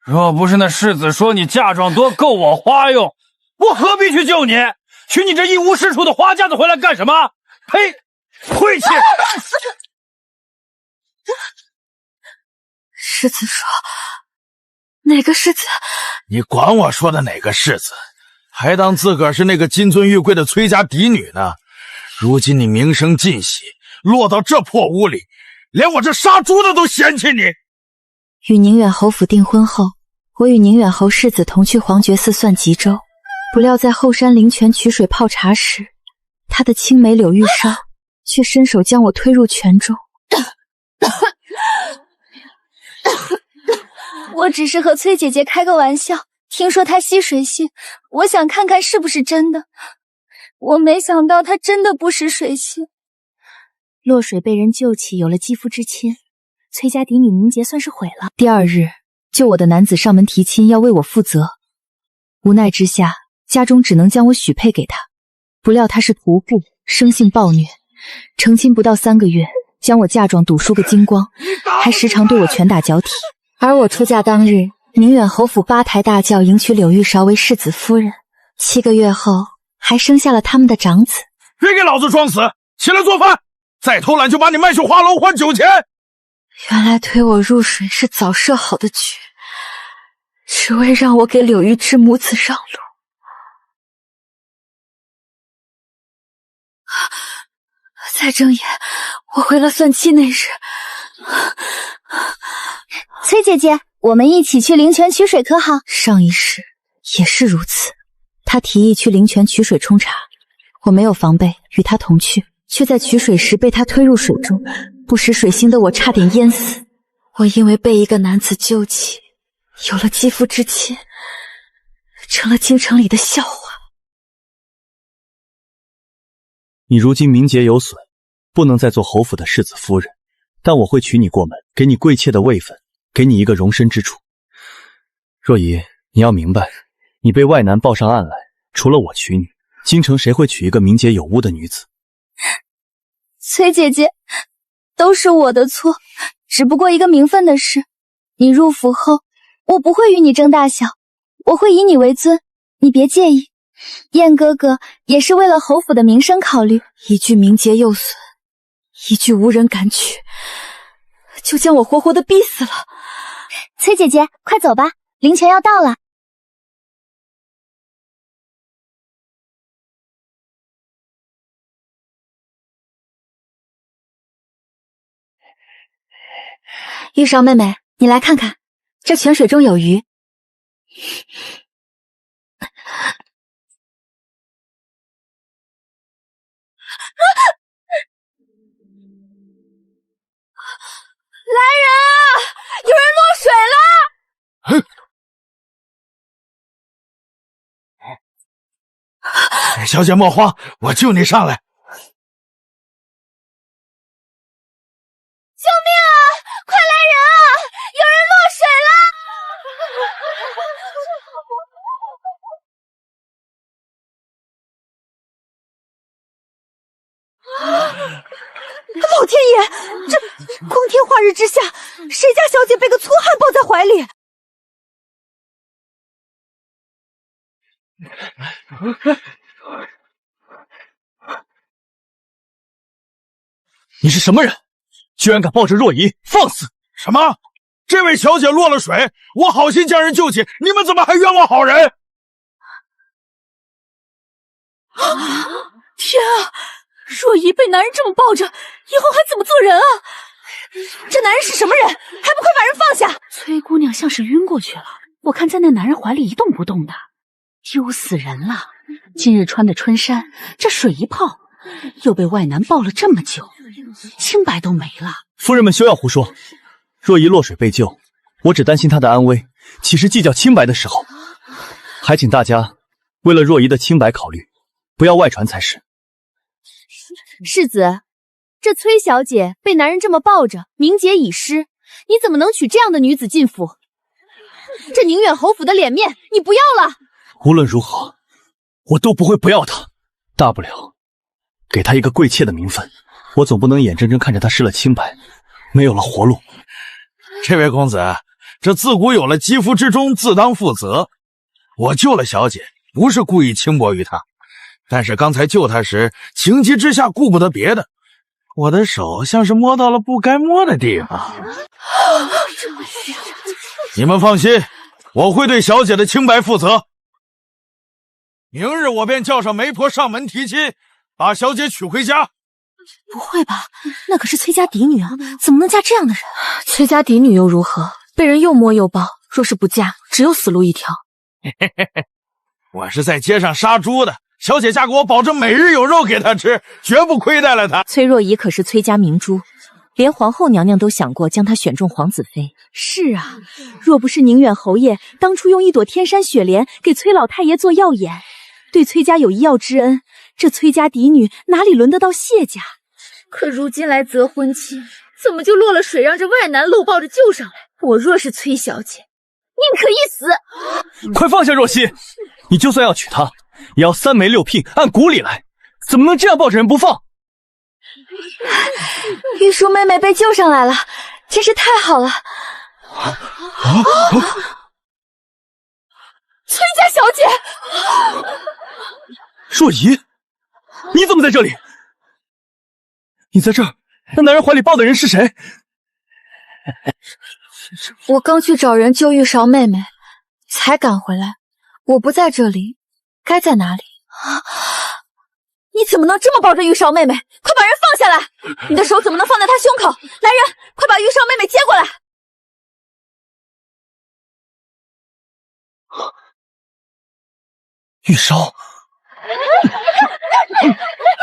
若不是那世子说你嫁妆多够我花用，我何必去救你？娶你这一无是处的花家子回来干什么？呸！晦气！世子说，哪个世子？你管我说的哪个世子？还当自个儿是那个金尊玉贵的崔家嫡女呢？如今你名声尽洗，落到这破屋里，连我这杀猪的都嫌弃你。与宁远侯府订婚后，我与宁远侯世子同去黄觉寺算吉州，不料在后山灵泉取水泡茶时，他的青梅柳玉烧却伸手将我推入泉中。我只是和崔姐姐开个玩笑，听说她吸水性，我想看看是不是真的。我没想到她真的不识水性。洛水被人救起，有了肌肤之亲，崔家嫡女名节算是毁了。第二日，救我的男子上门提亲，要为我负责。无奈之下，家中只能将我许配给他。不料他是屠户，生性暴虐，成亲不到3个月，将我嫁妆赌输个精光，还时常对我拳打脚踢。而我出嫁当日，宁远侯府8抬大轿迎娶柳玉韶为世子夫人，7个月后还生下了他们的长子。别给老子装死，起来做饭！再偷懒就把你卖去花楼换酒钱！原来推我入水是早设好的局，只为让我给柳玉芝母子让路。在正夜，我回了算期那日。崔姐姐，我们一起去灵泉取水可好？上一世也是如此，他提议去灵泉取水冲茶，我没有防备，与他同去，却在取水时被他推入水中，不识水性的我差点淹死。我因为被一个男子救起，有了肌肤之亲，成了京城里的笑话。你如今名节有损，不能再做侯府的世子夫人，但我会娶你过门，给你贵妾的位分，给你一个容身之处。若仪，你要明白，你被外男报上案来，除了我娶你，京城谁会娶一个名节有污的女子？崔姐姐，都是我的错，只不过一个名分的事。你入府后，我不会与你争大小，我会以你为尊，你别介意。燕哥哥也是为了侯府的名声考虑。一句名节有损，一句无人敢娶，就将我活活的逼死了。崔姐姐，快走吧，灵泉要到了。玉韶妹妹，你来看看，这泉水中有鱼。来人啊！有人落水了！小姐莫慌，我救你上来。救命啊！快来人啊！有人落水了！老天爷，这光天化日之下，谁家小姐被个粗汉抱在怀里？你是什么人？居然敢抱着若仪放肆！什么？这位小姐落了水，我好心将人救起，你们怎么还冤枉好人？天啊！若仪被男人这么抱着，以后还怎么做人啊？这男人是什么人？还不快把人放下！崔姑娘像是晕过去了，我看在那男人怀里一动不动的，丢死人了！今日穿的春衫，这水一泡，又被外男抱了这么久，清白都没了。夫人们休要胡说，若仪落水被救，我只担心她的安危，岂是计较清白的时候？还请大家为了若仪的清白考虑，不要外传才是。世子，这崔小姐被男人这么抱着，名节已失，你怎么能娶这样的女子进府？这宁远侯府的脸面，你不要了！无论如何，我都不会不要她，大不了给她一个贵妾的名分，我总不能眼睁睁看着她失了清白，没有了活路。这位公子，这自古有了肌肤之忠，自当负责。我救了小姐，不是故意轻薄于她，但是刚才救她时，情急之下顾不得别的，我的手像是摸到了不该摸的地方。你们放心，我会对小姐的清白负责。明日我便叫上媒婆上门提亲，把小姐娶回家。不会吧？那可是崔家嫡女啊，怎么能嫁这样的人？崔家嫡女又如何？被人又摸又抱，若是不嫁，只有死路一条。我是在街上杀猪的，小姐嫁给我，保证每日有肉给她吃，绝不亏待了她。崔若仪可是崔家明珠，连皇后娘娘都想过将她选中皇子妃。是啊，若不是宁远侯爷当初用一朵天山雪莲给崔老太爷做耀眼，对崔家有一药之恩，这崔家嫡女哪里轮得到谢家？可如今来择婚期，怎么就落了水，让这外男搂抱着救上来？我若是崔小姐，宁可一死！快放下若曦，你就算要娶她，也要三媒六聘，按古礼来，怎么能这样抱着人不放？玉淑妹妹被救上来了，真是太好了！崔家小姐，若仪，你怎么在这里？你在这儿，那男人怀里抱的人是谁？我刚去找人救玉韶妹妹，才赶回来。我不在这里，该在哪里？你怎么能这么抱着玉韶妹妹？快把人放下来！你的手怎么能放在她胸口？来人，快把玉韶妹妹接过来！玉韶，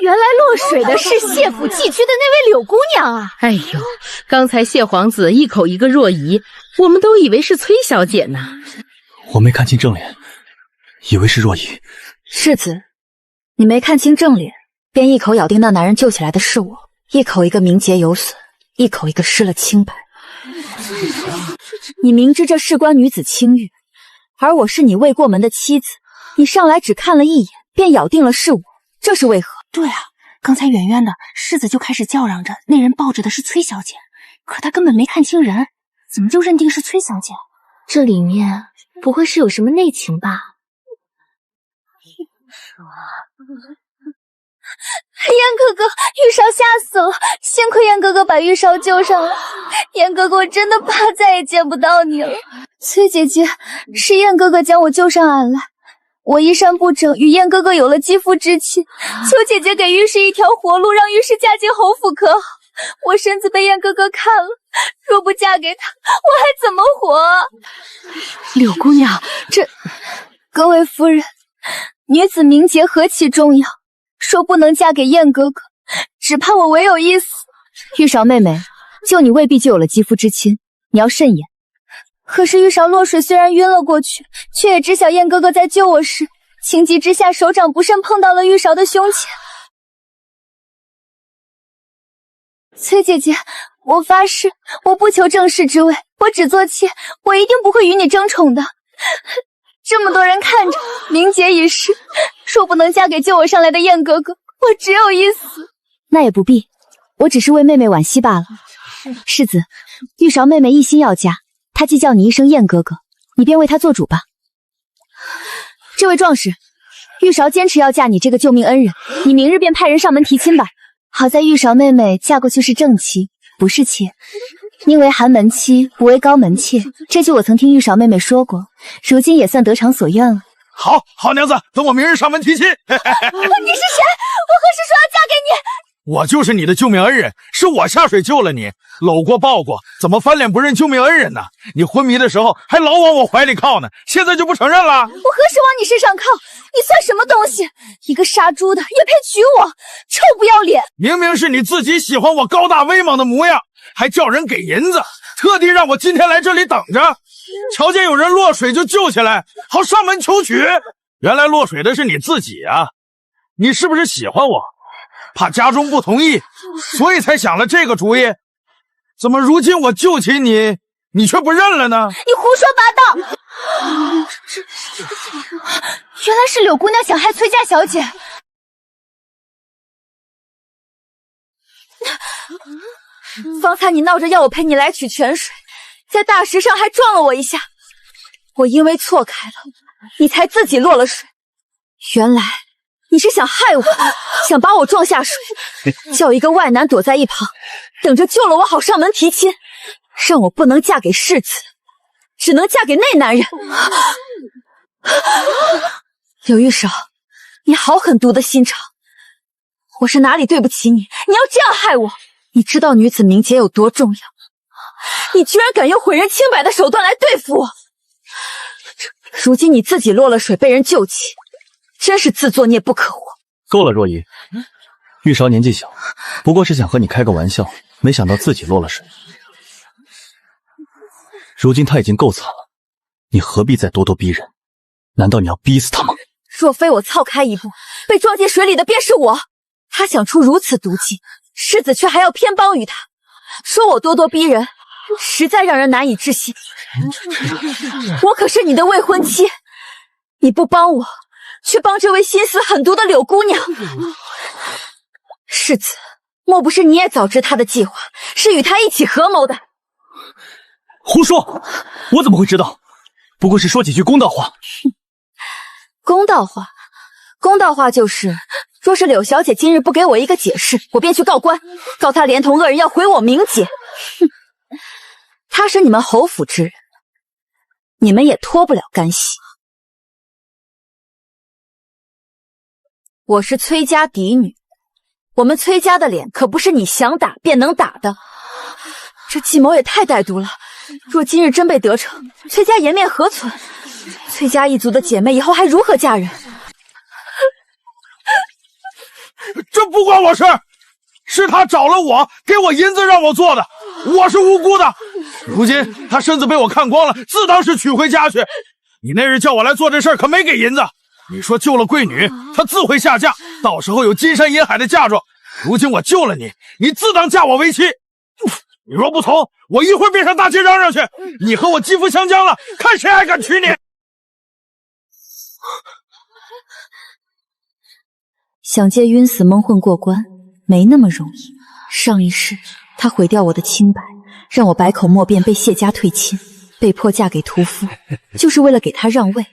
原来落水的是谢府寄居的那位柳姑娘啊！哎呦，刚才谢皇子一口一个若仪，我们都以为是崔小姐呢。我没看清正脸，以为是若仪。世子，你没看清正脸，便一口咬定那男人救起来的是我，一口一个名节有损，一口一个失了清白。你明知这事关女子清誉，而我是你未过门的妻子，你上来只看了一眼，便咬定了是我，这是为何？对啊，刚才远远的世子就开始叫嚷着那人抱着的是崔小姐，可他根本没看清人，怎么就认定是崔小姐？这里面不会是有什么内情吧？燕哥哥，玉韶吓死了，幸亏燕哥哥把玉韶救上来。燕哥哥，我真的怕再也见不到你了。崔姐姐，是燕哥哥将我救上岸来。我衣衫不整，与燕哥哥有了肌肤之亲，求姐姐给玉氏一条活路，让玉氏嫁进侯府可好？我身子被燕哥哥看了，若不嫁给他，我还怎么活？柳姑娘，各位夫人，女子名节何其重要，说不能嫁给燕哥哥，只怕我唯有一死。玉韶妹妹，救你未必就有了肌肤之亲，你要慎言。可是玉韶落水虽然晕了过去，却也知晓燕哥哥在救我时，情急之下手掌不慎碰到了玉韶的胸前。崔姐姐，我发誓，我不求正室之位，我只做妾，我一定不会与你争宠的。这么多人看着，名节已失，若不能嫁给救我上来的燕哥哥，我只有一死。那也不必，我只是为妹妹惋惜罢了。世子，玉韶妹妹一心要嫁，她既叫你一声燕哥哥，你便为她做主吧。这位壮士，玉韶坚持要嫁你这个救命恩人，你明日便派人上门提亲吧。好在玉韶妹妹嫁过去是正妻，不是妾。宁为寒门妻，不为高门妾，这句我曾听玉韶妹妹说过，如今也算得偿所愿了。好，好娘子，等我明日上门提亲。你是谁？我何时说要嫁给你？我就是你的救命恩人，是我下水救了你，搂过抱过，怎么翻脸不认救命恩人呢？你昏迷的时候还老往我怀里靠呢，现在就不承认了？我何时往你身上靠？你算什么东西？一个杀猪的也配娶我？臭不要脸！明明是你自己喜欢我高大威猛的模样，还叫人给银子，特地让我今天来这里等着，瞧见有人落水就救起来，好上门求娶。原来落水的是你自己啊！你是不是喜欢我？怕家中不同意，所以才想了这个主意。怎么如今我救起你，你却不认了呢？你胡说八道！原来是柳姑娘想害崔家小姐。方才你闹着要我陪你来取泉水，在大石上还撞了我一下，我因为错开了，你才自己落了水。原来你是想害我，想把我撞下水，叫一个外男躲在一旁，等着救了我好上门提亲，让我不能嫁给世子，只能嫁给那男人。柳玉韶，你好狠毒的心肠，我是哪里对不起你？你要这样害我？你知道女子名节有多重要，你居然敢用毁人清白的手段来对付我！如今你自己落了水，被人救起，真是自作孽不可活。够了，若依，玉韶年纪小，不过是想和你开个玩笑，没想到自己落了水。如今他已经够惨了，你何必再咄咄逼人？难道你要逼死他吗？若非我操开一步，被撞进水里的便是我。他想出如此毒计，世子却还要偏帮于他，说我咄咄逼人，实在让人难以置信。我可是你的未婚妻，你不帮我，却帮这位心思狠毒的柳姑娘。世子，莫不是你也早知他的计划，是与他一起合谋的？胡说！我怎么会知道？不过是说几句公道话。公道话？公道话就是，若是柳小姐今日不给我一个解释，我便去告官，告她连同恶人要毁我名节。哼，她是你们侯府之人，你们也脱不了干系。我是崔家嫡女，我们崔家的脸可不是你想打便能打的。这计谋也太歹毒了，若今日真被得逞，崔家颜面何存？崔家一族的姐妹以后还如何嫁人？这不关我事，是他找了我，给我银子让我做的，我是无辜的。如今他身子被我看光了，自当是娶回家去。你那日叫我来做这事儿，可没给银子。你说救了贵女，她自会下嫁，到时候有金山银海的嫁妆。如今我救了你，你自当嫁我为妻。你若不从，我一会儿便上大街嚷嚷去，你和我肌肤相将了，看谁还敢娶你。想借晕死蒙混过关，没那么容易。上一世他毁掉我的清白，让我百口莫辩，被谢家退亲，被迫嫁给屠夫，就是为了给他让位，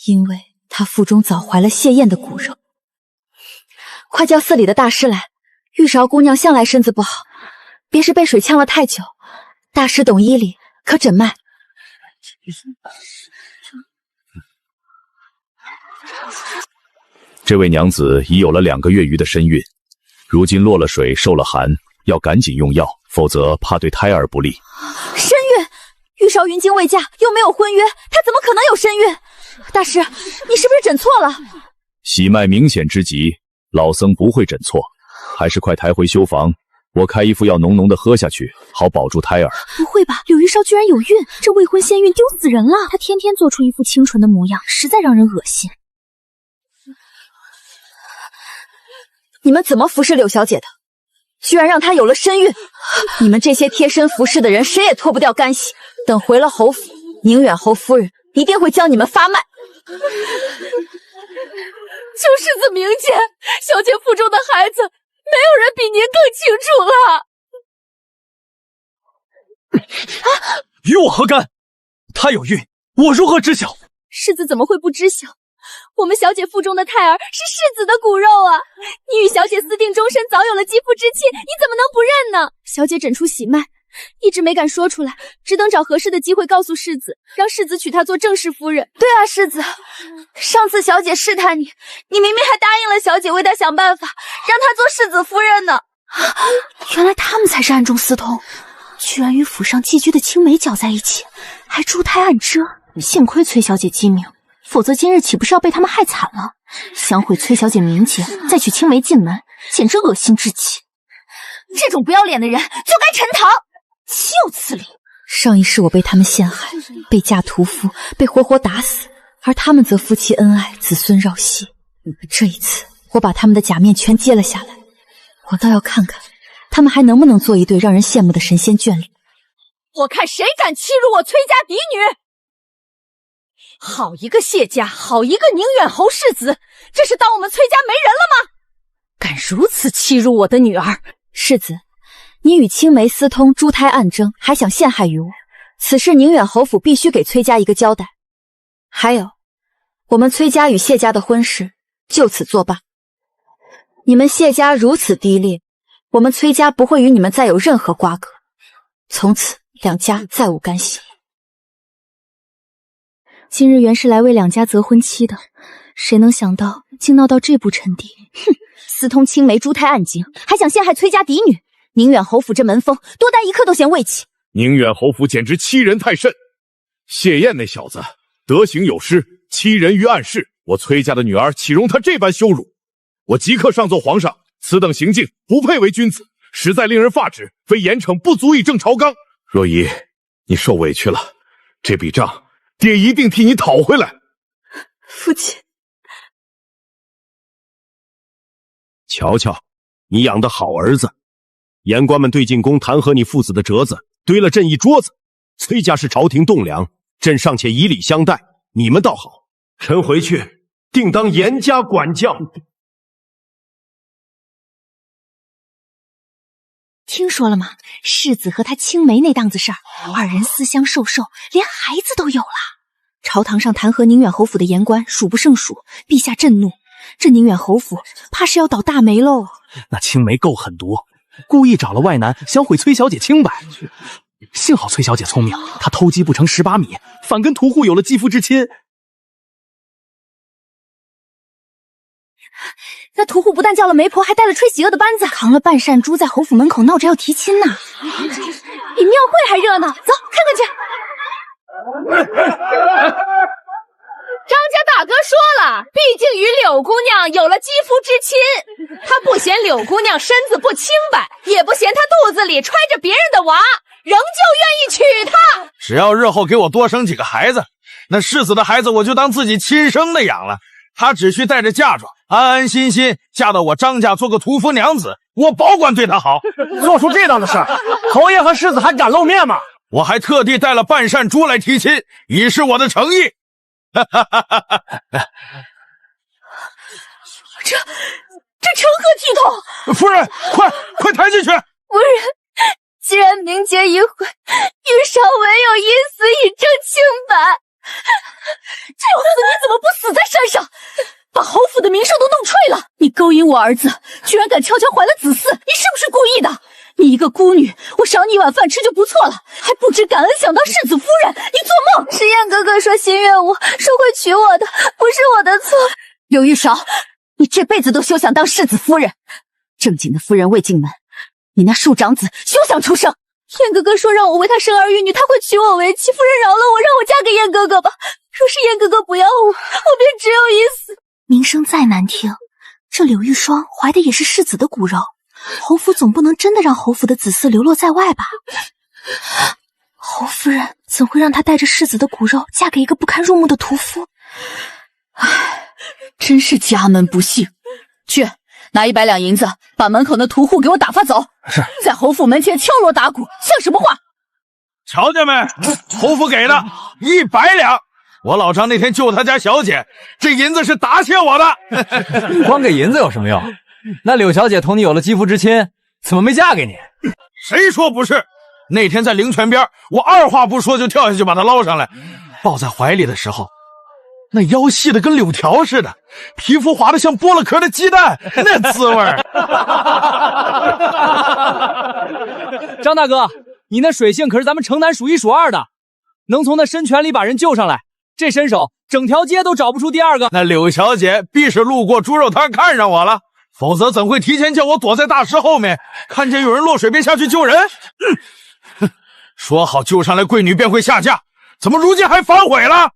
因为他腹中早怀了谢燕的骨肉。快叫寺里的大师来，玉韶姑娘向来身子不好，便是被水呛了太久，大师懂医理，可诊脉。这位娘子已有了2个月余的身孕，如今落了水，受了寒，要赶紧用药，否则怕对胎儿不利。身孕？玉韶云经未嫁，又没有婚约，她怎么可能有身孕？大师，你是不是诊错了？喜脉明显之急，老僧不会诊错，还是快抬回修房，我开一副药浓浓的喝下去，好保住胎儿。不会吧，柳玉韶居然有孕？这未婚先孕丢死人了！她天天做出一副清纯的模样，实在让人恶心。你们怎么服侍柳小姐的？居然让她有了身孕！你们这些贴身服侍的人，谁也脱不掉干系。等回了侯府，宁远侯夫人一定会将你们发卖。救世子明姐，小姐腹中的孩子，没有人比您更清楚了。与我何干？她有孕，我如何知晓？世子怎么会不知晓？我们小姐腹中的胎儿是世子的骨肉啊！你与小姐私定终身，早有了肌肤之亲，你怎么能不认呢？小姐诊出喜脉，一直没敢说出来，只等找合适的机会告诉世子，让世子娶她做正室夫人。对啊，世子，上次小姐试探你，你明明还答应了小姐为她想办法，让她做世子夫人呢。原来他们才是暗中私通，居然与府上寄居的青梅搅在一起，还珠胎暗遮。幸亏崔小姐机灵，否则今日岂不是要被他们害惨了？想毁崔小姐名节，再娶青梅进门，简直恶心至极。这种不要脸的人就该沉塘，岂有此理！上一世我被他们陷害，被嫁屠夫，被活活打死，而他们则夫妻恩爱，子孙绕膝。这一次，我把他们的假面全揭了下来，我倒要看看他们还能不能做一对让人羡慕的神仙眷侣。我看谁敢欺辱我崔家嫡女！好一个谢家，好一个宁远侯世子，这是当我们崔家没人了吗？敢如此欺辱我的女儿！世子，你与青梅私通，珠胎暗争，还想陷害于我，此事宁远侯府必须给崔家一个交代。还有，我们崔家与谢家的婚事就此作罢。你们谢家如此低劣，我们崔家不会与你们再有任何瓜葛，从此两家再无干系。今日原是来为两家择婚期的，谁能想到竟闹到这步程地。哼，私通青梅，诛胎暗井，还想陷害崔家嫡女。宁远侯府这门风，多待一刻都嫌晦气。宁远侯府简直欺人太甚！谢燕那小子德行有失，欺人于暗室，我崔家的女儿岂容他这般羞辱？我即刻上奏皇上，此等行径不配为君子，实在令人发指，非严惩不足以正朝纲。若仪，你受委屈了，这笔账爹一定替你讨回来。父亲，瞧瞧，你养的好儿子！言官们对进宫弹劾你父子的折子堆了朕一桌子。崔家是朝廷栋梁，朕尚且以礼相待，你们倒好，臣回去定当严加管教。听说了吗？世子和他青梅那档子事儿，二人私相授受，连孩子都有了。朝堂上弹劾宁远侯府的言官数不胜数，陛下震怒，这宁远侯府怕是要倒大霉喽。那青梅够狠毒，故意找了外男，想毁崔小姐清白。幸好崔小姐聪明，她偷鸡不成蚀把米，反跟屠户有了肌肤之亲。那屠户不但叫了媒婆，还带了吹喜鹅的班子，扛了半扇猪在侯府门口闹着要提亲呢，比庙会还热闹。走，看看去。张家大哥说了，毕竟与柳姑娘有了肌肤之亲，他不嫌柳姑娘身子不清白，也不嫌她肚子里揣着别人的娃，仍旧愿意娶她。只要日后给我多生几个孩子，那世子的孩子我就当自己亲生的养了。她只需带着嫁妆，安安心心嫁到我张家做个屠夫娘子，我保管对她好。做出这档子事儿，侯爷和世子还敢露面吗？我还特地带了半扇猪来提亲，以示我的诚意。这成何体统？夫人，快抬进去！夫人，既然名节已毁，玉少唯有一死以证清白。这种死你怎么不死在山上？把侯府的名声都弄脆了！你勾引我儿子，居然敢悄悄怀了子嗣，你是不是故意的？你一个孤女，我赏你一碗饭吃就不错了，还不知感恩想当世子夫人，你做梦！是燕哥哥说心悦我，说会娶我的，不是我的错。柳玉韶，你这辈子都休想当世子夫人，正经的夫人未进门，你那庶长子休想出生。燕哥哥说让我为他生儿育女，他会娶我为妻。夫人饶了我，让我嫁给燕哥哥吧。若是燕哥哥不要我，我便只有一死。名声再难听，这柳玉霜怀的也是世子的骨肉，侯府总不能真的让侯府的子嗣流落在外吧？侯夫人怎会让她带着世子的骨肉嫁给一个不堪入目的屠夫？唉，真是家门不幸。去拿100两银子，把门口那屠户给我打发走。是，在侯府门前敲锣打鼓，像什么话？瞧见没？侯府给的100两。我老张那天救他家小姐，这银子是答谢我的。光给银子有什么用？那柳小姐同你有了肌肤之亲，怎么没嫁给你？谁说不是？那天在灵泉边，我二话不说就跳下去把她捞上来，抱在怀里的时候，那腰细的跟柳条似的，皮肤滑得像剥了壳的鸡蛋，那滋味儿。张大哥，你那水性可是咱们城南数1数2的，能从那深泉里把人救上来，这身手整条街都找不出第二个。那柳小姐必是路过猪肉摊看上我了，否则怎会提前叫我躲在大石后面，看见有人落水便下去救人？说好救上来贵女便会下嫁，怎么如今还反悔了？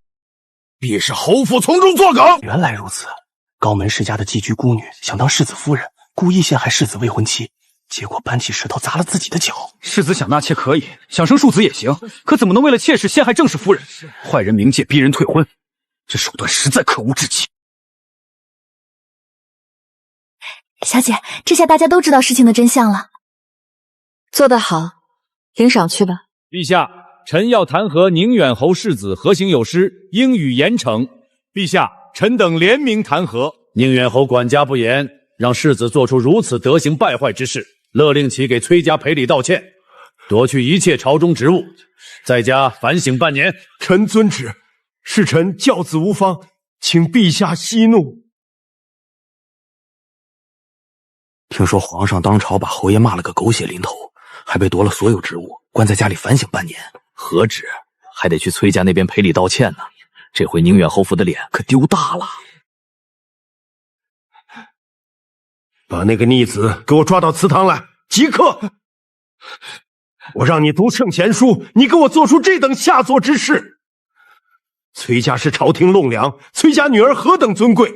必是侯府从中作梗。原来如此，高门世家的寄居孤女想当世子夫人，故意陷害世子未婚妻，结果搬起石头砸了自己的脚。世子想纳妾可以，想生庶子也行，可怎么能为了妾室陷害正室夫人？坏人冥界逼人退婚，这手段实在可恶至极。小姐，这下大家都知道事情的真相了。做得好，领赏去吧。陛下，臣要弹劾宁远侯世子何行有失，应予严惩。陛下，臣等联名弹劾。宁远侯管家不严，让世子做出如此德行败坏之事，勒令其给崔家赔礼道歉。夺去一切朝中职务，在家反省半年。臣遵旨。是臣教子无方，请陛下息怒。听说皇上当朝把侯爷骂了个狗血淋头，还被夺了所有职务，关在家里反省半年。何止，还得去崔家那边赔礼道歉呢。这回宁远侯府的脸可丢大了。把那个逆子给我抓到祠堂来，即刻！我让你读圣贤书，你给我做出这等下作之事！崔家是朝廷栋梁，崔家女儿何等尊贵，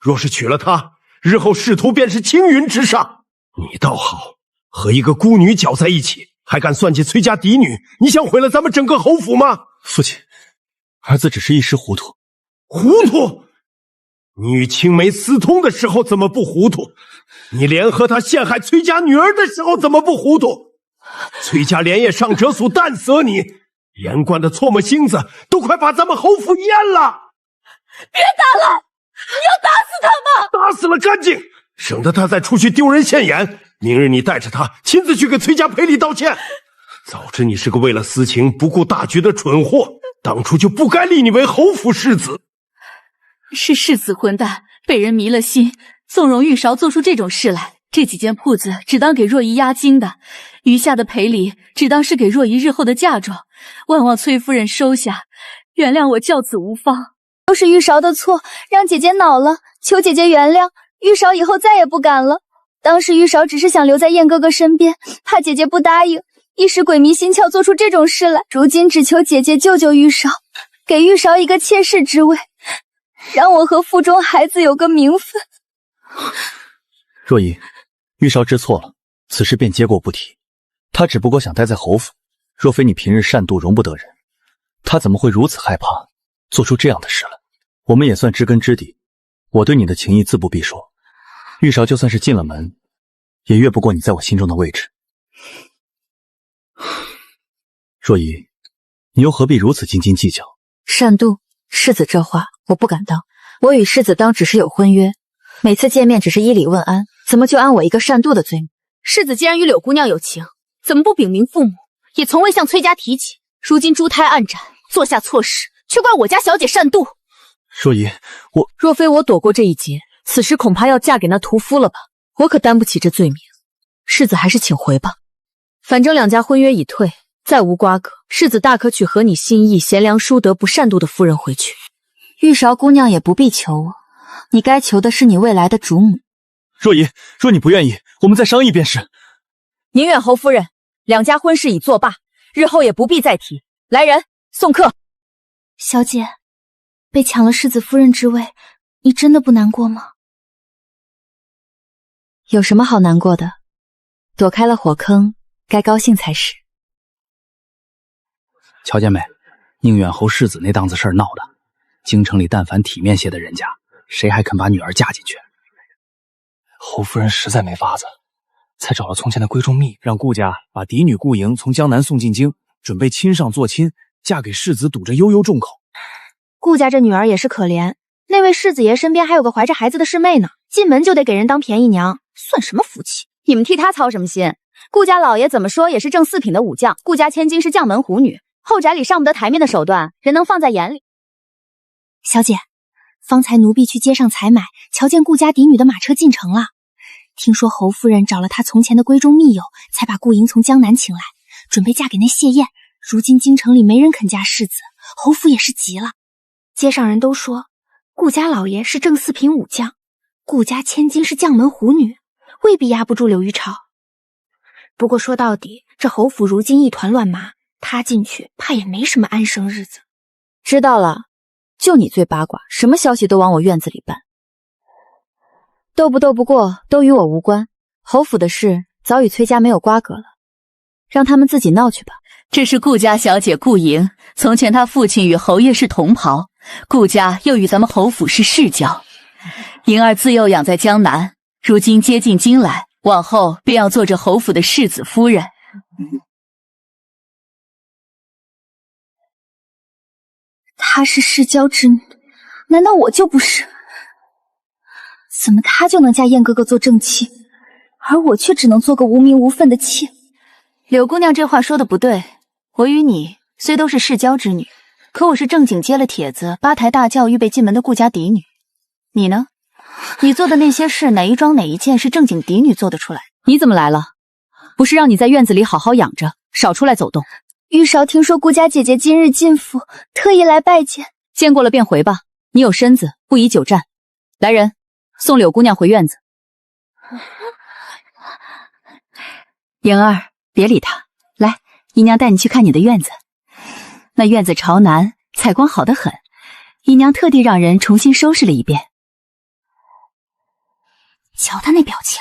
若是娶了她，日后仕途便是青云直上。你倒好，和一个孤女搅在一起，还敢算计崔家嫡女，你想毁了咱们整个侯府吗？父亲，儿子只是一时糊涂。糊涂？你与青梅私通的时候怎么不糊涂？你联合他陷害崔家女儿的时候怎么不糊涂？崔家连夜上折署弹死你，言官的唾沫星子都快把咱们侯府淹了！别打了，你要打死他吗？打死了干净，省得他再出去丢人现眼。明日你带着他亲自去给崔家赔礼道歉。早知你是个为了私情不顾大局的蠢货，当初就不该立你为侯府世子。是世子混蛋，被人迷了心，纵容玉韶做出这种事来。这几间铺子只当给若仪押金的，余下的赔礼只当是给若仪日后的嫁妆，万望崔夫人收下，原谅我教子无方。都是玉韶的错，让姐姐恼了，求姐姐原谅。玉韶以后再也不敢了。当时玉韶只是想留在燕哥哥身边，怕姐姐不答应，一时鬼迷心窍做出这种事来。如今只求姐姐救救玉韶，给玉韶一个妾室之位，让我和腹中孩子有个名分。若仪，玉韶知错了，此事便接过不提。他只不过想待在侯府，若非你平日善妒容不得人，他怎么会如此害怕，做出这样的事来？我们也算知根知底，我对你的情谊自不必说。玉韶就算是进了门，也越不过你在我心中的位置。若仪，你又何必如此斤斤计较？善妒，世子这话我不敢当。我与世子当只是有婚约，每次见面只是依礼问安，怎么就安我一个善妒的罪名？世子既然与柳姑娘有情，怎么不禀明父母？也从未向崔家提起。如今珠胎暗斩，做下错事，却怪我家小姐善妒。若仪，若非我躲过这一劫，此时恐怕要嫁给那屠夫了吧？我可担不起这罪名。世子还是请回吧，反正两家婚约已退，再无瓜葛，世子大可娶合你心意、贤良淑德、不善妒的夫人回去。玉韶姑娘也不必求我，你该求的是你未来的主母。若仪，若你不愿意，我们再商议便是。宁远侯夫人，两家婚事已作罢，日后也不必再提。来人，送客。小姐，被抢了世子夫人之位，你真的不难过吗？有什么好难过的？躲开了火坑，该高兴才是。乔姐妹，宁远侯世子那档子事儿闹的，京城里但凡体面些的人家，谁还肯把女儿嫁进去？侯夫人实在没法子，才找了从前的闺中密，让顾家把嫡女顾莹从江南送进京，准备亲上做亲，嫁给世子，堵着悠悠众口。顾家这女儿也是可怜，那位世子爷身边还有个怀着孩子的师妹呢，进门就得给人当便宜娘，算什么福气？你们替他操什么心？顾家老爷怎么说也是正四品的武将，顾家千金是将门虎女，后宅里上不得台面的手段，人能放在眼里？小姐，方才奴婢去街上采买，瞧见顾家嫡女的马车进城了。听说侯夫人找了她从前的闺中密友，才把顾莹从江南请来，准备嫁给那谢燕。如今京城里没人肯嫁世子，侯府也是急了。街上人都说，顾家老爷是正四品武将，顾家千金是将门虎女，未必压不住刘玉超。不过说到底，这侯府如今一团乱麻，她进去怕也没什么安生日子。知道了，就你最八卦，什么消息都往我院子里搬。斗不斗不过都与我无关，侯府的事早与崔家没有瓜葛了，让他们自己闹去吧。这是顾家小姐顾莹，从前她父亲与侯爷是同袍，顾家又与咱们侯府是世交。莹儿自幼养在江南，如今接进京来，往后便要做这侯府的世子夫人。她是世交之女，难道我就不是？怎么她就能嫁燕哥哥做正妻，而我却只能做个无名无分的妾？柳姑娘这话说的不对，我与你虽都是世交之女，可我是正经接了帖子，八抬大轿预备进门的顾家嫡女。你呢？你做的那些事，哪一桩哪一件是正经嫡女做得出来？你怎么来了？不是让你在院子里好好养着，少出来走动。玉韶听说顾家姐姐今日进府，特意来拜见。见过了便回吧，你有身子，不宜久站。来人，送柳姑娘回院子。莹儿，别理她，来，姨娘带你去看你的院子。那院子朝南，采光好得很，姨娘特地让人重新收拾了一遍。瞧她那表情，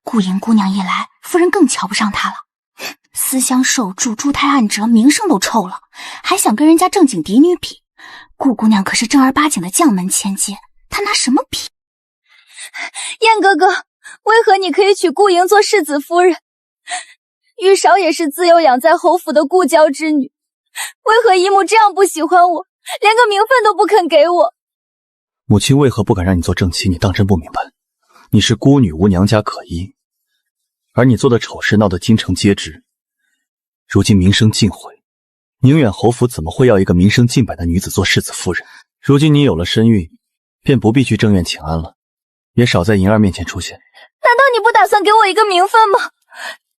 顾莹姑娘一来，夫人更瞧不上她了。思乡受助，珠胎暗折，名声都臭了，还想跟人家正经嫡女比。顾姑娘可是正儿八经的将门千金，她拿什么比？燕哥哥，为何你可以娶顾莹做世子夫人？玉韶也是自幼养在侯府的故交之女，为何姨母这样不喜欢我，连个名分都不肯给我？母亲为何不敢让你做正妻？你当真不明白？你是孤女，无娘家可依，而你做的丑事闹得京城皆知，如今名声尽毁，宁远侯府怎么会要一个名声尽摆的女子做世子夫人？如今你有了身孕，便不必去正院请安了，也少在莹儿面前出现。难道你不打算给我一个名分吗？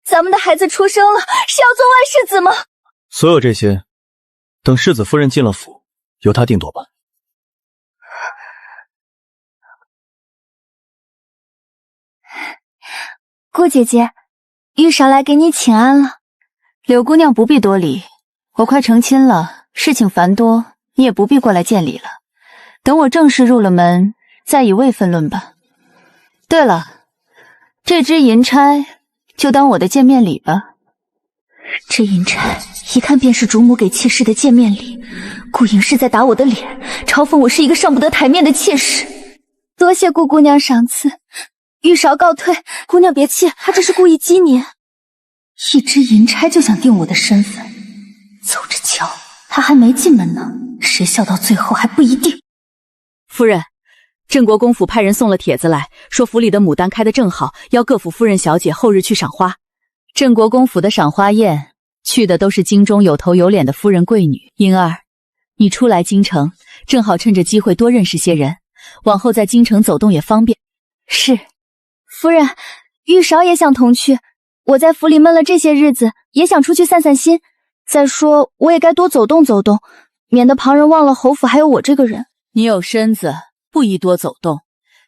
咱们的孩子出生了，是要做外世子吗？所有这些，等世子夫人进了府，由她定夺吧。顾姐姐，玉韶来给你请安了。柳姑娘不必多礼，我快成亲了，事情繁多，你也不必过来见礼了。等我正式入了门，再以位分论吧。对了，这支银钗就当我的见面礼吧。这银钗一看便是主母给妾室的见面礼，顾莹是在打我的脸，嘲讽我是一个上不得台面的妾室。多谢顾姑娘赏赐，玉韶告退。姑娘别气，她这是故意激你。一支银钗就想定我的身份，走着瞧，她还没进门呢，谁笑到最后还不一定。夫人，镇国公府派人送了帖子来，说府里的牡丹开得正好，要各府夫人小姐后日去赏花。镇国公府的赏花宴，去的都是京中有头有脸的夫人贵女。莹儿，你初来京城，正好趁着机会多认识些人，往后在京城走动也方便。是，夫人，玉韶也想同去。我在府里闷了这些日子，也想出去散散心。再说，我也该多走动走动，免得旁人忘了侯府还有我这个人。你有身子，不宜多走动。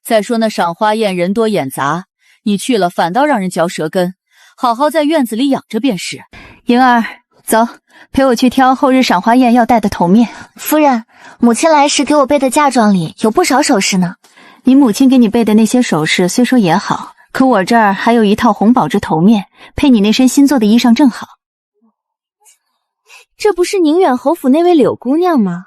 再说那赏花宴人多眼杂，你去了反倒让人嚼舌根。好好在院子里养着便是。莹儿，走，陪我去挑后日赏花宴要戴的头面。夫人，母亲来时给我备的嫁妆里有不少首饰呢。你母亲给你备的那些首饰虽说也好，可我这儿还有一套红宝石头面，配你那身新做的衣裳正好。这不是宁远侯府那位柳姑娘吗？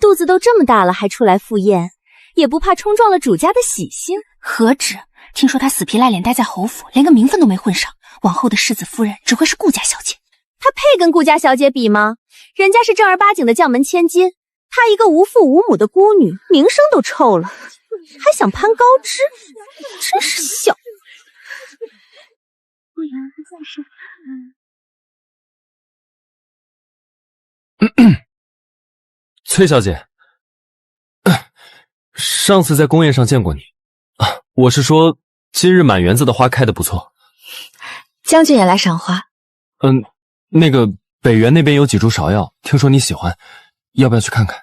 肚子都这么大了还出来赴宴，也不怕冲撞了主家的喜庆？何止，听说她死皮赖脸待在侯府，连个名分都没混上，往后的世子夫人只会是顾家小姐。她配跟顾家小姐比吗？人家是正儿八经的将门千金，她一个无父无母的孤女，名声都臭了，还想攀高枝，真是笑。崔小姐，上次在宫宴上见过你啊，我是说今日满园子的花开得不错。将军也来赏花。那个北园那边有几株芍药，听说你喜欢，要不要去看看？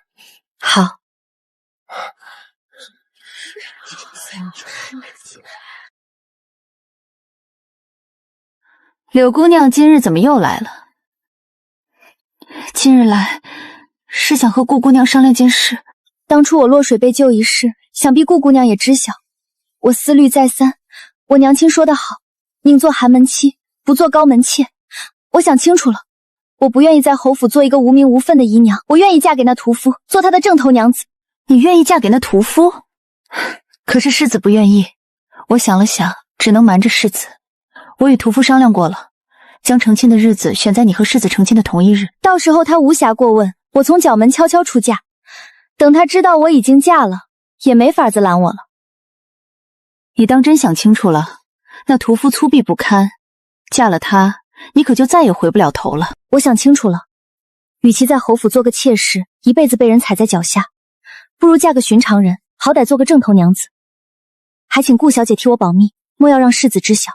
好。柳姑娘今日怎么又来了？今日来是想和顾姑娘商量件事。当初我落水被救一事，想必顾姑娘也知晓。我思虑再三，我娘亲说得好，宁做寒门妻，不做高门妾。我想清楚了，我不愿意在侯府做一个无名无分的姨娘，我愿意嫁给那屠夫，做他的正头娘子。你愿意嫁给那屠夫？可是世子不愿意。我想了想，只能瞒着世子。我与屠夫商量过了，将成亲的日子选在你和世子成亲的同一日。到时候他无暇过问，我从角门悄悄出嫁。等他知道我已经嫁了，也没法子拦我了。你当真想清楚了？那屠夫粗鄙不堪，嫁了他，你可就再也回不了头了。我想清楚了，与其在侯府做个妾室，一辈子被人踩在脚下，不如嫁个寻常人，好歹做个正头娘子。还请顾小姐替我保密，莫要让世子知晓。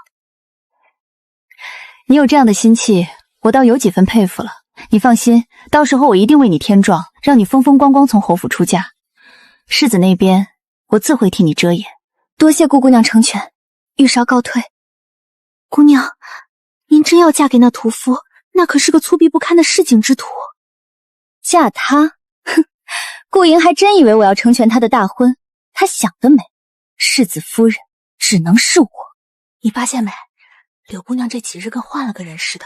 你有这样的心气，我倒有几分佩服了。你放心，到时候我一定为你添壮，让你风风光光从侯府出嫁。世子那边，我自会替你遮掩。多谢顾姑娘成全，玉韶告退。姑娘，您真要嫁给那屠夫，那可是个粗鄙不堪的市井之徒。嫁他？哼，顾莹还真以为我要成全她的大婚，她想得美。世子夫人只能是我。你发现没？柳姑娘这几日跟换了个人似的，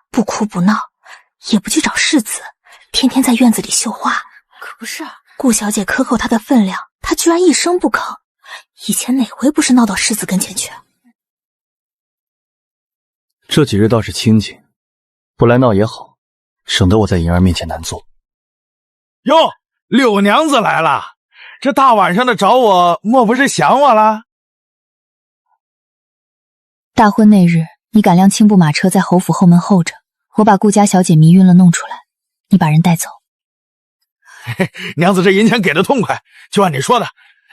不哭不闹，也不去找世子，天天在院子里绣花。可不是，顾小姐克扣她的分量，她居然一声不吭。以前哪回不是闹到世子跟前去？这几日倒是清静，不来闹也好，省得我在莹儿面前难做。哟，柳娘子来了，这大晚上的找我，莫不是想我了？大婚那日，你赶辆青布马车在侯府后门候着，我把顾家小姐迷晕了弄出来，你把人带走。嘿，娘子这银钱给的痛快，就按你说的，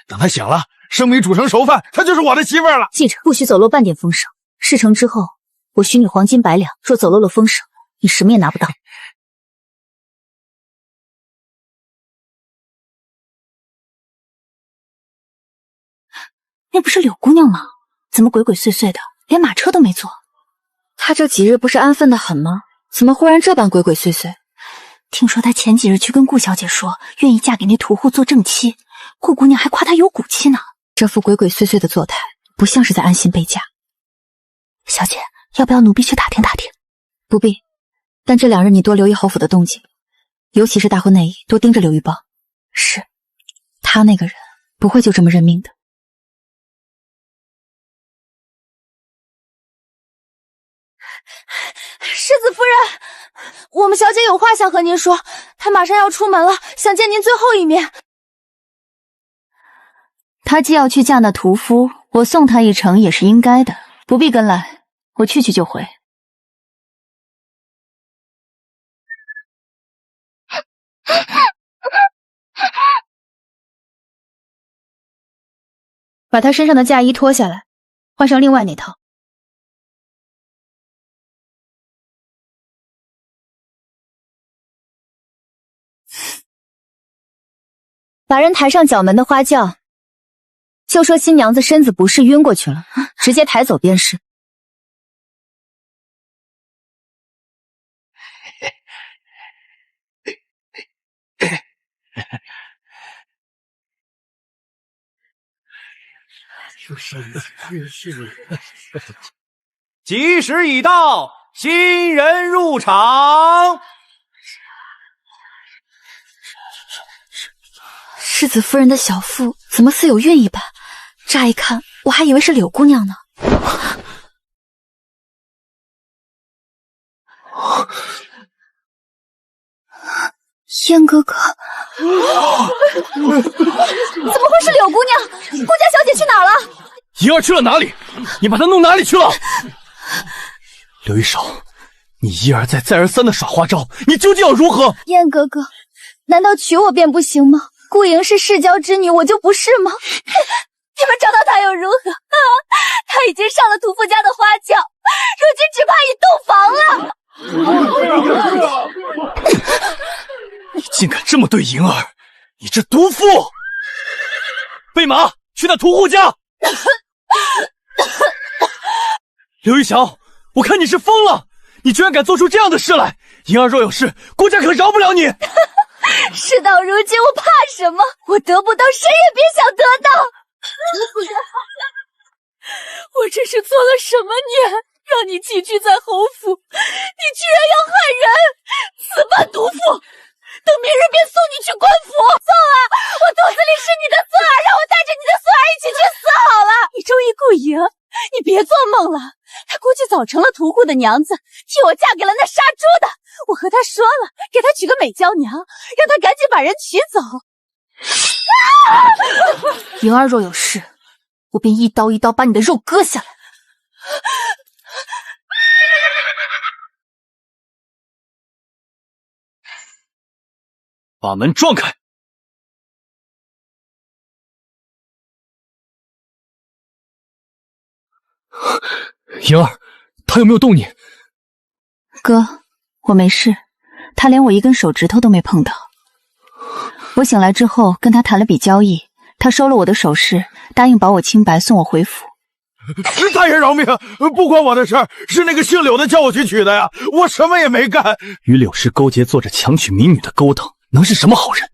等她醒了，生米煮成熟饭，她就是我的媳妇儿了。记着，不许走漏半点风声。事成之后，我许你黄金100两，若走漏了风声，你什么也拿不到。那不是柳姑娘吗？怎么鬼鬼祟祟的，连马车都没坐？她这几日不是安分的很吗？怎么忽然这般鬼鬼祟祟？听说她前几日去跟顾小姐说，愿意嫁给那屠户做正妻，顾姑娘还夸她有骨气呢。这副鬼鬼祟祟的作态，不像是在安心备嫁。小姐，要不要奴婢去打听打听？不必，但这2日你多留意侯府的动静，尤其是大婚那夜，多盯着刘玉豹。是，他那个人不会就这么认命的。世子夫人，我们小姐有话想和您说，她马上要出门了，想见您最后一面。她既要去嫁那屠夫，我送她一程也是应该的，不必跟来，我去就回。把她身上的嫁衣脱下来，换上另外那套。把人抬上角门的花轿，就说新娘子身子不适晕过去了，直接抬走便是。吉时已到，新人入场。世子夫人的小腹怎么似有孕一般？乍一看，我还以为是柳姑娘呢。燕哥哥，怎么会是柳姑娘？顾家小姐去哪了？莹儿去了哪里？你把她弄哪里去了？刘玉韶，你一而再再而三的耍花招，你究竟要如何？燕哥哥，难道娶我便不行吗？顾莹是世交之女，我就不是吗？你们找到她又如何？她已经上了屠夫家的花轿，如今只怕已洞房了。你竟敢这么对莹儿，你这毒妇！备马，去那屠户家！刘玉祥，我看你是疯了！你居然敢做出这样的事来！莹儿若有事，顾家可饶不了你！事到如今，我怕什么？我得不到，谁也别想得到。我这是做了什么孽，让你寄居在侯府？你居然要害人！此般毒妇，等明日便送你去官府。送啊！我肚子里是你的孙儿，让我带着你的孙儿一起去死好了。你中意顾莹，你别做梦了。她估计早成了屠户的娘子，替我嫁给了那杀猪的。我和她说了，给她娶个美娇娘，让她赶紧把人娶走。莹儿若有事，我便一刀一刀把你的肉割下来。把门撞开！莹儿，他有没有动你？哥，我没事，他连我一根手指头都没碰到。我醒来之后跟他谈了笔交易，他收了我的首饰，答应保我清白，送我回府。大人饶命，不关我的事儿，是那个姓柳的叫我去娶的呀，我什么也没干。与柳氏勾结做着强娶民女的勾当，能是什么好人？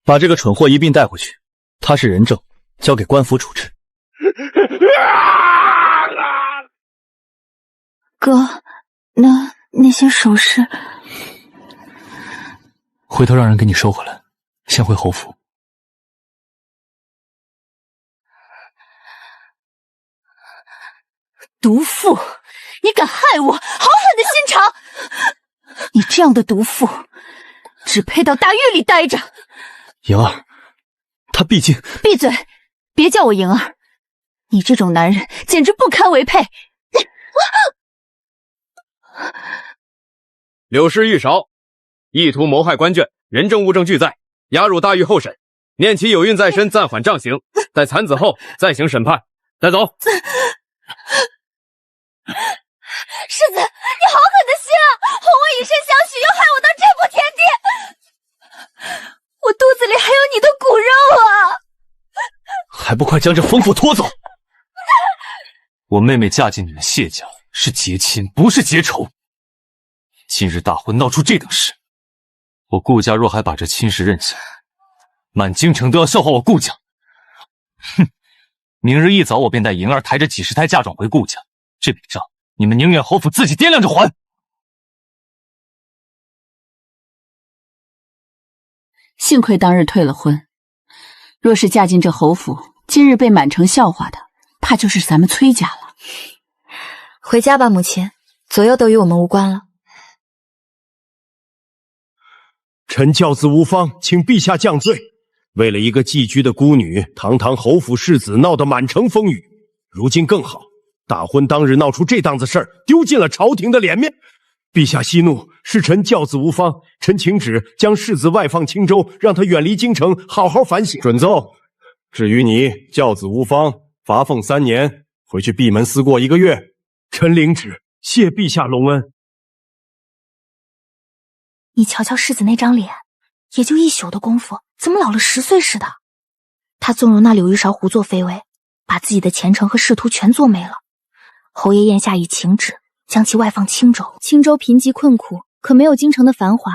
把这个蠢货一并带回去，他是人证，交给官府处置。哥，那些首饰，回头让人给你收回来，先回侯府。毒妇，你敢害我，好狠的心肠！你这样的毒妇，只配到大狱里待着。莹儿，他毕竟……闭嘴，别叫我莹儿，你这种男人简直不堪为配。柳氏玉韶，意图谋害官眷，人证物证俱在，押入大狱候审，念其有孕在身，暂缓杖刑，待产子后再行审判。带走。世子，你好狠的心啊！哄我以身相许，又害我到这步田地，我肚子里还有你的骨肉啊！还不快将这疯妇拖走！我妹妹嫁进你们谢家是结亲，不是结仇。今日大婚闹出这等事，我顾家若还把这亲事认下，满京城都要笑话我顾家。哼！明日一早我便带莹儿抬着几十胎嫁妆回顾家，这笔账你们宁远侯府自己掂量着还。幸亏当日退了婚，若是嫁进这侯府，今日被满城笑话的，怕就是咱们崔家了。回家吧，母亲，左右都与我们无关了。臣教子无方，请陛下降罪。为了一个寄居的孤女，堂堂侯府世子闹得满城风雨。如今更好，大婚当日闹出这档子事儿，丢尽了朝廷的脸面。陛下息怒，是臣教子无方，臣请旨将世子外放青州，让他远离京城，好好反省。准奏。至于你教子无方，罚俸3年，回去闭门思过1个月。臣领旨，谢陛下隆恩。你瞧瞧世子那张脸，也就1宿的功夫，怎么老了10岁似的？他纵容那柳玉韶胡作非为，把自己的前程和仕途全做没了。侯爷宴下已请旨，将其外放青州。青州贫瘠困苦，可没有京城的繁华。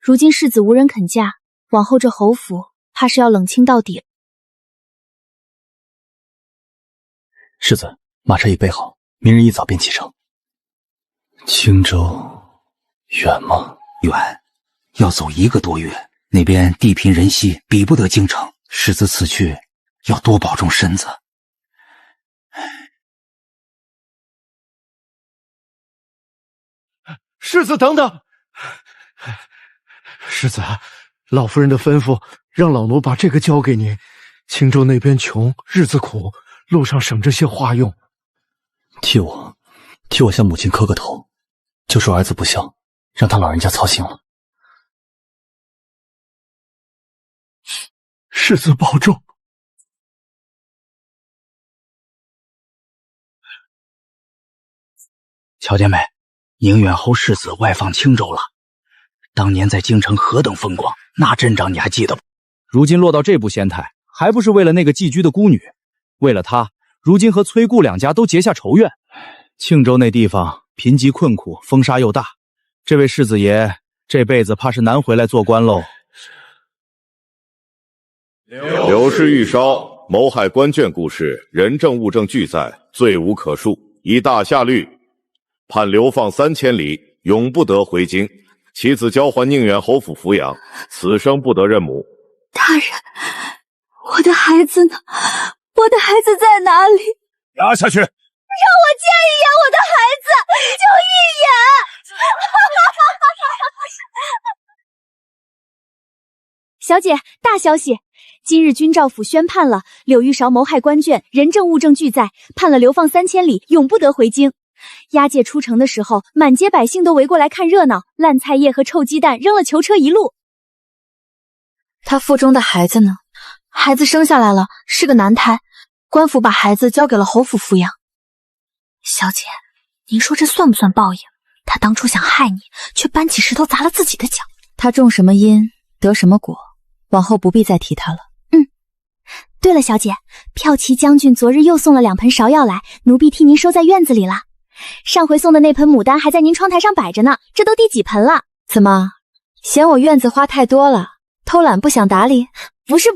如今世子无人肯嫁，往后这侯府怕是要冷清到底了。世子，马车已备好，明日一早便启程。青州远吗？远，要走1个多月。那边地贫人稀，比不得京城。世子此去要多保重身子。世子等等，世子，老夫人的吩咐，让老奴把这个交给您。青州那边穷，日子苦，路上省着些花用。替我向母亲磕个头，就说儿子不孝，让他老人家操心了。世子保重。乔姐妹，宁远侯世子外放青州了。当年在京城何等风光，那阵仗你还记得不？如今落到这步仙态，还不是为了那个寄居的孤女？为了她，如今和崔顾2家都结下仇怨。庆州那地方贫瘠困苦，风沙又大，这位世子爷这辈子怕是难回来做官喽。柳氏玉烧谋害官眷故事，人证物证俱在，罪无可恕，以大下律，判流放3000里，永不得回京。其子交还宁远侯府抚养，此生不得认母。大人，我的孩子呢？我的孩子在哪里？压下去！让我见一眼我的孩子，就一眼！小姐，大消息！今日军诏府宣判了，柳玉韶谋害官眷，人证物证俱在，判了流放3000里，永不得回京。押解出城的时候，满街百姓都围过来看热闹，烂菜叶和臭鸡蛋扔了囚车一路。他腹中的孩子呢？孩子生下来了，是个男胎，官府把孩子交给了侯府抚养。小姐，您说这算不算报应？他当初想害你，却搬起石头砸了自己的脚。他种什么因，得什么果，往后不必再提他了。对了，小姐，骠骑将军昨日又送了2盆芍药来，奴婢替您收在院子里了。上回送的那盆牡丹还在您窗台上摆着呢，这都第几盆了？怎么，嫌我院子花太多了，偷懒不想打理？不是，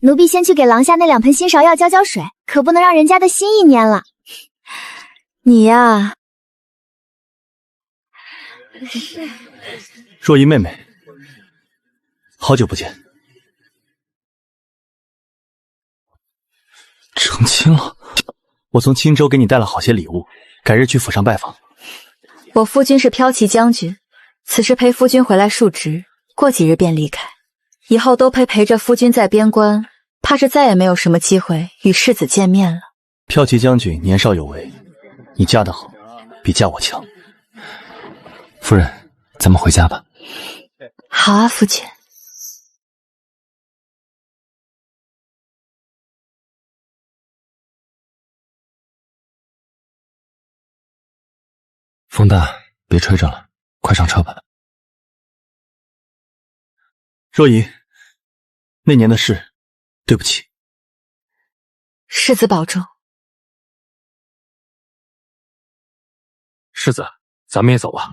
奴婢先去给廊下那2盆新芍药浇水，可不能让人家的心意蔫了。你呀，若依妹妹，好久不见。成亲了，我从青州给你带了好些礼物，改日去府上拜访。我夫君是骠骑将军，此时陪夫君回来述职，过几日便离开。以后都陪着夫君在边关，怕是再也没有什么机会与世子见面了。骠骑将军年少有为，你嫁得好，比嫁我强。夫人，咱们回家吧。好啊，夫君。风大，别吹着了，快上车吧。若依，那年的事，对不起。世子保重。世子，咱们也走吧。